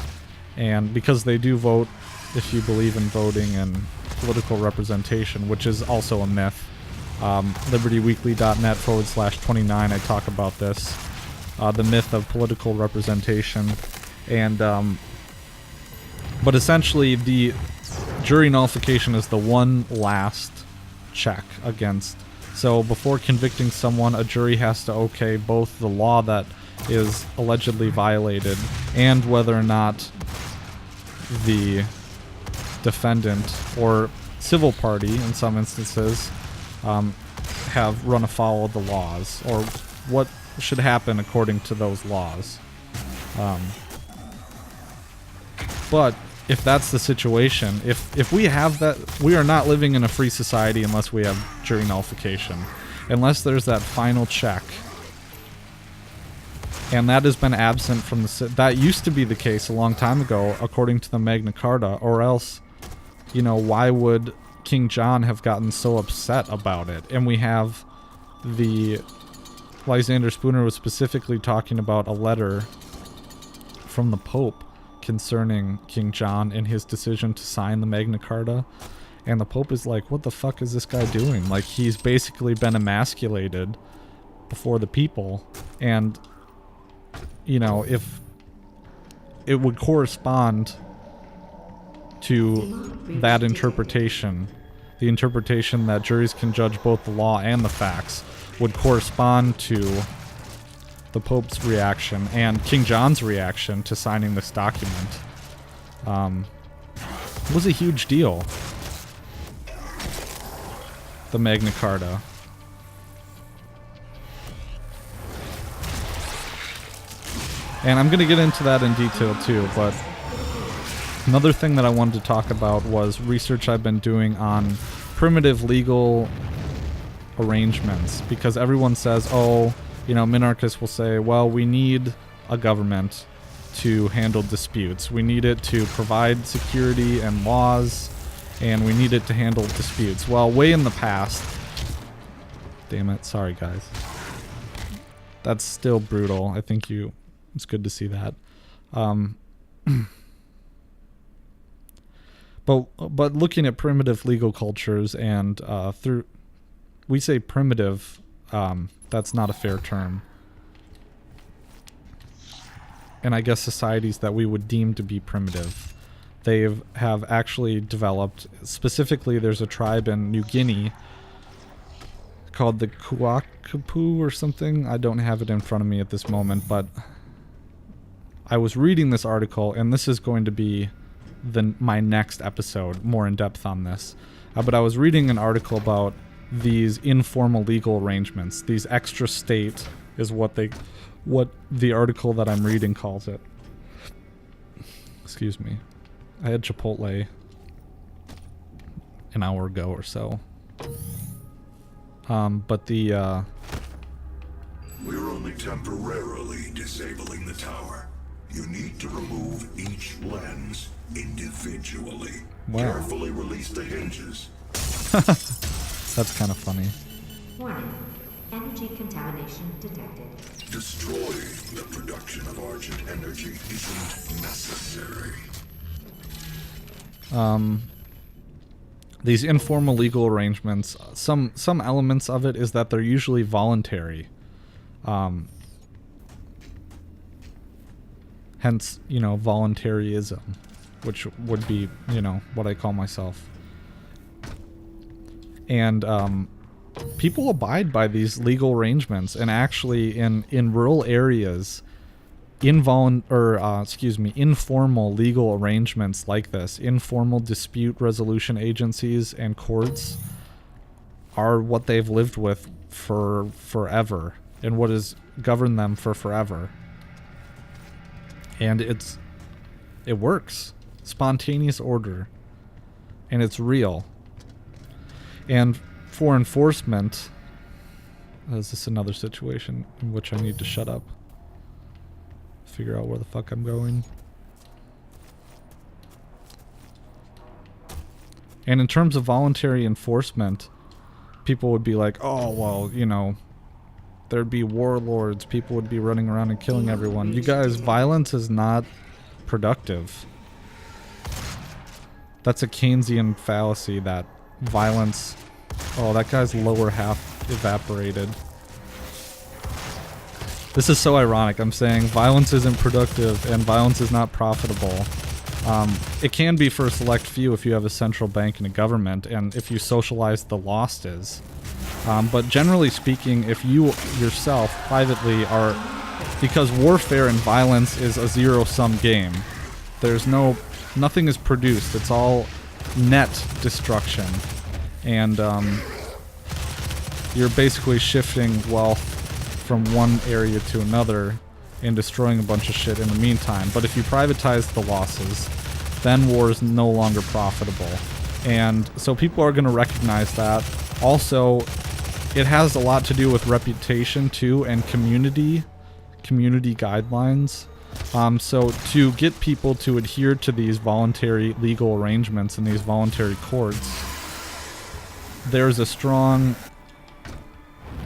and because they do vote, if you believe in voting and political representation, which is also a myth. libertyweekly.net/29, I talk about this. The myth of political representation. And, but essentially the jury nullification is the one last check against. So before convicting someone, a jury has to okay both the law that is allegedly violated and whether or not the defendant or civil party, in some instances, have run afoul of the laws, or what should happen according to those laws. But if that's the situation, if we have that, we are not living in a free society unless we have jury nullification, unless there's that final check. And that has been absent from that used to be the case a long time ago, according to the Magna Carta, or else, why would King John have gotten so upset about it? And we have Lysander Spooner was specifically talking about a letter from the Pope concerning King John and his decision to sign the Magna Carta. And the Pope is like, what the fuck is this guy doing? Like, he's basically been emasculated before the people, and you know, if it would correspond to that interpretation, the interpretation that juries can judge both the law and the facts, would correspond to the Pope's reaction and King John's reaction to signing this document. It was a huge deal. The Magna Carta. And I'm going to get into that in detail too, but another thing that I wanted to talk about was research I've been doing on primitive legal arrangements, because everyone says, oh, you know, minarchists will say, well, we need a government to handle disputes. We need it to provide security and laws, and we need it to handle disputes. Well, way in the past... Damn it, sorry guys. That's still brutal. I think it's good to see that. But looking at primitive legal cultures and we say primitive, that's not a fair term. And I guess societies that we would deem to be primitive, they have actually developed. Specifically, there's a tribe in New Guinea called the Kuakapu or something. I don't have it in front of me at this moment, but I was reading this article, and this is going to be my next episode, more in depth on this. But I was reading an article about these informal legal arrangements. These extra state is what the article that I'm reading calls it. Excuse me. I had Chipotle an hour ago or so. But the We're only temporarily disabling the tower. You need to remove each lens individually. Wow. Carefully release the hinges. That's kind of funny. Warning. Energy contamination detected. Destroying the production of Argent energy isn't necessary. These informal legal arrangements, some elements of it is that they're usually voluntary. Hence, you know, voluntarism, which would be, you know, what I call myself. And people abide by these legal arrangements, and actually in rural areas, informal legal arrangements like this, informal dispute resolution agencies and courts, are what they've lived with for forever, and what has governed them for forever. And it works. Spontaneous order. And it's real. And for enforcement, is this another situation in which I need to shut up? Figure out where the fuck I'm going. And in terms of voluntary enforcement, people would be like, oh, well, you know, there'd be warlords, people would be running around and killing everyone. You guys, violence is not productive. That's a Keynesian fallacy, that violence... Oh, that guy's lower half evaporated. This is so ironic. I'm saying violence isn't productive and violence is not profitable. It can be for a select few if you have a central bank and a government, and if you socialize the losses. But generally speaking, if you yourself privately are... Because warfare and violence is a zero-sum game. There's nothing is produced. It's all net destruction. And you're basically shifting wealth from one area to another and destroying a bunch of shit in the meantime. But if you privatize the losses, then war is no longer profitable. And so people are going to recognize that. Also, it has a lot to do with reputation too, and community guidelines. So to get people to adhere to these voluntary legal arrangements and these voluntary courts, there's a strong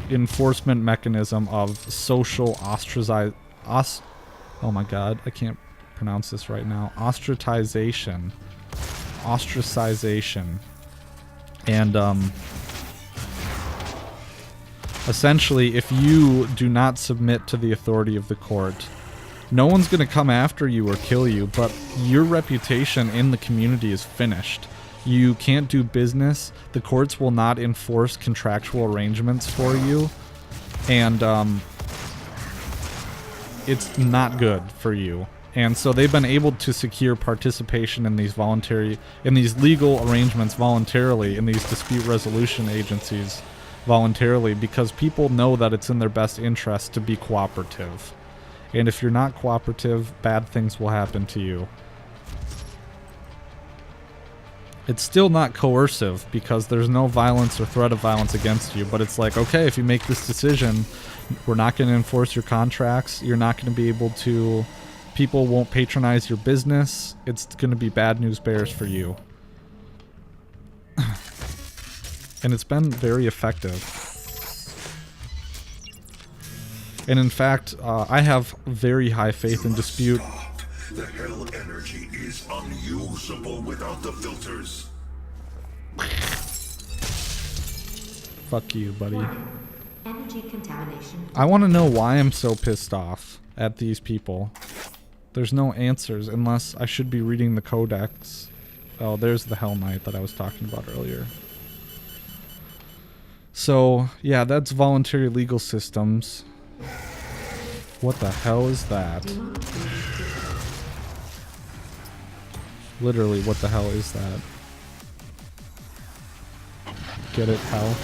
enforcement mechanism of social ostracization. Oh my god, I can't pronounce this right now. Ostracization. Essentially, if you do not submit to the authority of the court, no one's going to come after you or kill you, but your reputation in the community is finished. You can't do business. The courts will not enforce contractual arrangements for you. And it's not good for you. And so they've been able to secure participation in these legal arrangements voluntarily, in these dispute resolution agencies voluntarily, because people know that it's in their best interest to be cooperative. And if you're not cooperative, bad things will happen to you. It's still not coercive because there's no violence or threat of violence against you, but it's like, okay, if you make this decision, we're not going to enforce your contracts, you're not going to be able to, people won't patronize your business, it's going to be bad news bears for you. And it's been very effective. And in fact, I have very high faith in dispute. Stop. The hell energy is unusable without the filters. Fuck you, buddy. Energy contamination. I want to know why I'm so pissed off at these people. There's no answers unless I should be reading the codex. Oh, there's the Hell Knight that I was talking about earlier. So, yeah, that's voluntary legal systems. What the hell is that? Literally, what the hell is that? Get it, hell?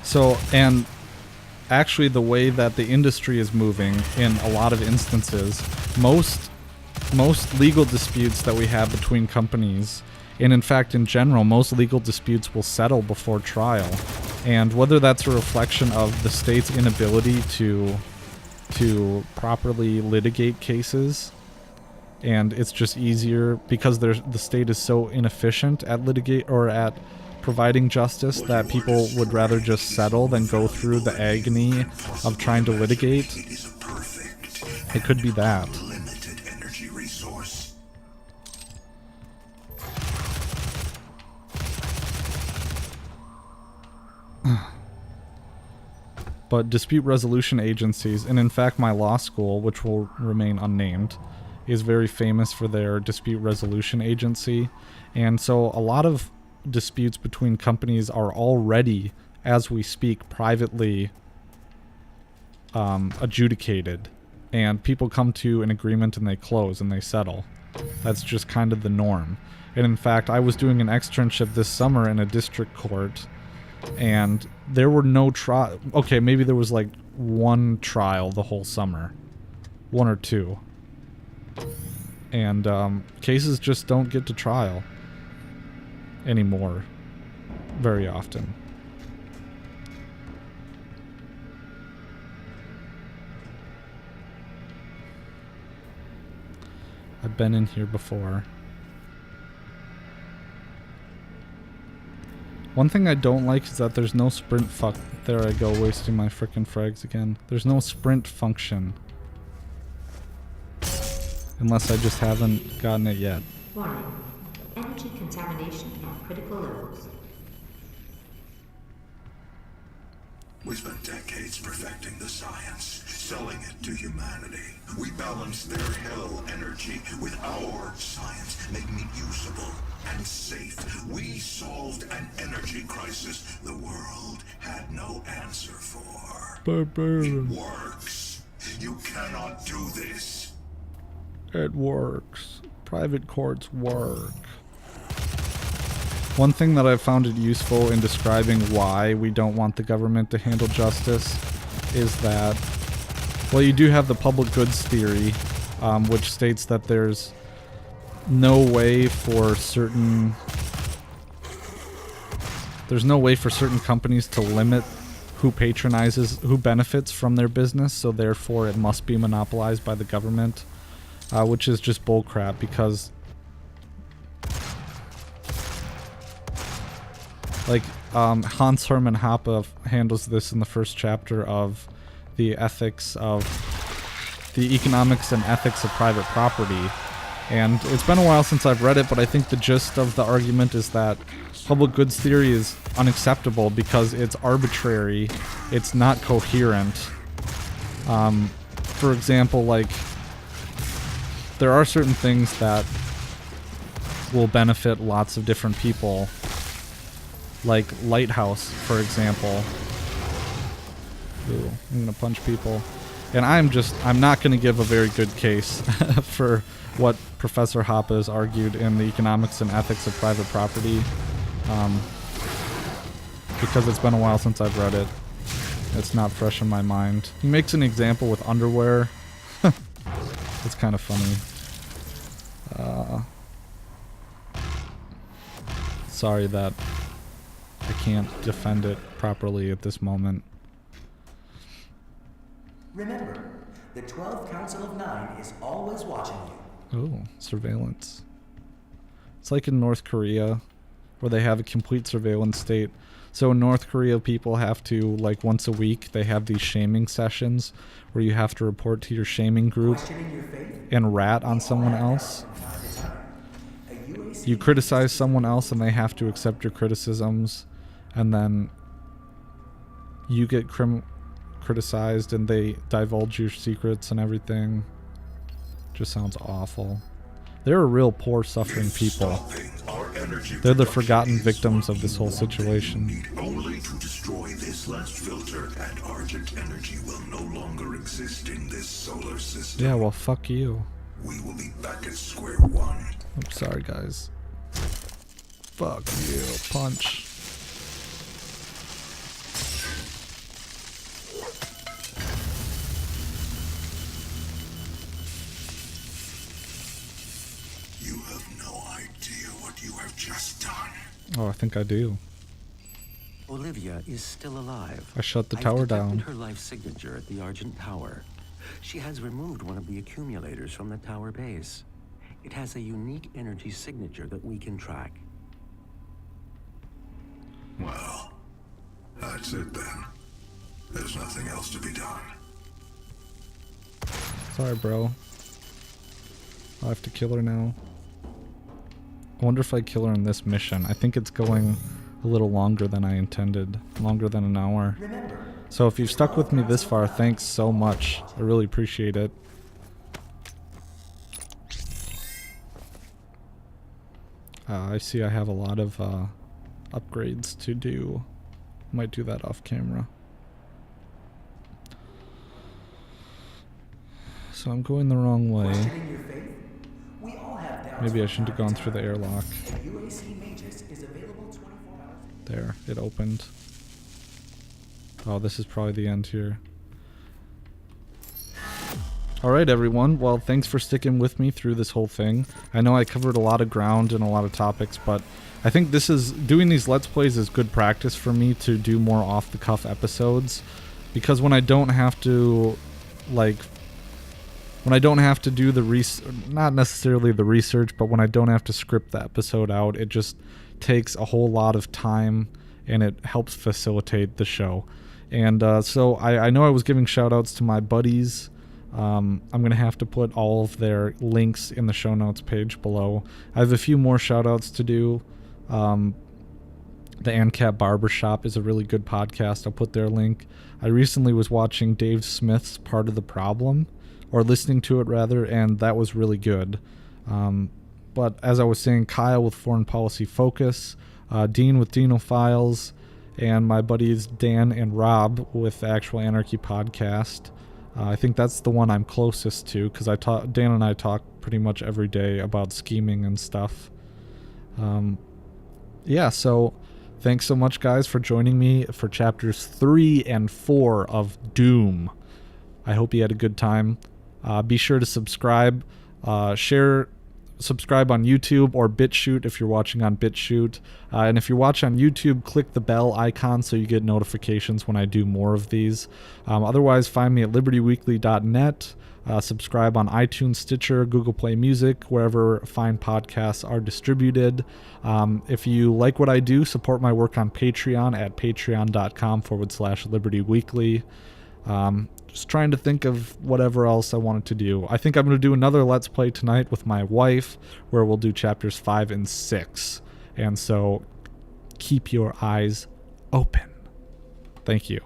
So, and actually the way that the industry is moving in a lot of instances, most legal disputes that we have between companies, and in fact in general, most legal disputes will settle before trial. And whether that's a reflection of the state's inability to properly litigate cases, and it's just easier because the state is so inefficient at at providing justice that people would rather just settle than go through the agony of trying to litigate. It could be that. But dispute resolution agencies, and in fact my law school, which will remain unnamed, is very famous for their dispute resolution agency. And so a lot of disputes between companies are already, as we speak, privately adjudicated. And people come to an agreement and they close and they settle. That's just kind of the norm. And in fact, I was doing an externship this summer in a district court, and there were no trial. Okay, maybe there was like one trial the whole summer. One or two. And cases just don't get to trial anymore very often. I've been in here before. One thing I don't like is that there's no sprint there I go, wasting my frickin' frags again. There's no sprint function. Unless I just haven't gotten it yet. Warning. Energy contamination at critical levels. We spent decades perfecting the science, selling it to humanity. We balanced their hell energy with our science, making it usable and safe. We solved an energy crisis the world had no answer for. It works. You cannot do this. It works. Private courts work. One thing that I've found it useful in describing why we don't want the government to handle justice is that, well, you do have the public goods theory, which states that there's no way for certain companies to limit who benefits from their business, so therefore it must be monopolized by the government, which is just bullcrap, because like Hans Hermann Hoppe handles this in the first chapter of the economics and ethics of private property, And it's been a while since I've read it, but I think the gist of the argument is that public goods theory is unacceptable because it's arbitrary, it's not coherent. For example, like, there are certain things that will benefit lots of different people, like Lighthouse, for example. Ooh, I'm gonna punch people. And I'm not gonna give a very good case for what Professor Hoppe has argued in the Economics and Ethics of Private Property, because it's been a while since I've read it. It's not fresh in my mind. He makes an example with underwear. It's kind of funny. Sorry that I can't defend it properly at this moment. Remember, the 12 Council of Nine is always watching you. Oh, surveillance. It's like in North Korea, where they have a complete surveillance state. So in North Korea, people have to, like, once a week, they have these shaming sessions where you have to report to your shaming group and rat on someone else. You criticize someone else and they have to accept your criticisms, and then you get criticized and they divulge your secrets and everything. Just sounds awful. They're a real poor, suffering people. They're the forgotten victims of this whole situation. Need only to destroy this last filter, and Argent energy will no longer exist in this solar system. Yeah, well, fuck you. We will be back at square one. I'm sorry, guys. Fuck you. Punch. You have no idea what you have just done. Oh, I think I do. Olivia is still alive. I shut the tower down. I've detected her life signature at the Argent Tower. She has removed one of the accumulators from the tower base. It has a unique energy signature that we can track. Well, that's it then. There's nothing else to be done. Sorry, bro. I'll have to kill her now. I wonder if I kill her in this mission. I think it's going a little longer than I intended. Longer than an hour. So if you've stuck with me this far, thanks so much. I really appreciate it. I see I have a lot of upgrades to do. Might do that off camera. So I'm going the wrong way. Maybe I shouldn't have gone through the airlock. There, it opened. Oh, this is probably the end here. Alright everyone, well thanks for sticking with me through this whole thing. I know I covered a lot of ground and a lot of topics, but I think doing these Let's Plays is good practice for me to do more off-the-cuff episodes. Because when I don't have to, like, when I don't have to do not necessarily the research, but when I don't have to script the episode out, it just takes a whole lot of time and it helps facilitate the show. And so I know I was giving shoutouts to my buddies. I'm going to have to put all of their links in the show notes page below. I have a few more shoutouts to do. The ANCAP Barbershop is a really good podcast. I'll put their link. I recently was watching Dave Smith's Part of the Problem, or listening to it rather, and that was really good. But as I was saying, Kyle with Foreign Policy Focus, Dean with Dino Files, and my buddies Dan and Rob with the Actual Anarchy Podcast. I think that's the one I'm closest to, because Dan and I talk pretty much every day about scheming and stuff. Yeah, so thanks so much, guys, for joining me for chapters 3 and 4 of Doom. I hope you had a good time. Be sure to subscribe, subscribe on YouTube or BitChute if you're watching on BitChute. And if you watch on YouTube, click the bell icon so you get notifications when I do more of these. Otherwise, find me at libertyweekly.net. Subscribe on iTunes, Stitcher, Google Play Music, wherever fine podcasts are distributed. If you like what I do, support my work on Patreon at patreon.com/libertyweekly. Just trying to think of whatever else I wanted to do. I think I'm going to do another Let's Play tonight with my wife, where we'll do chapters 5 and 6. And so keep your eyes open. Thank you.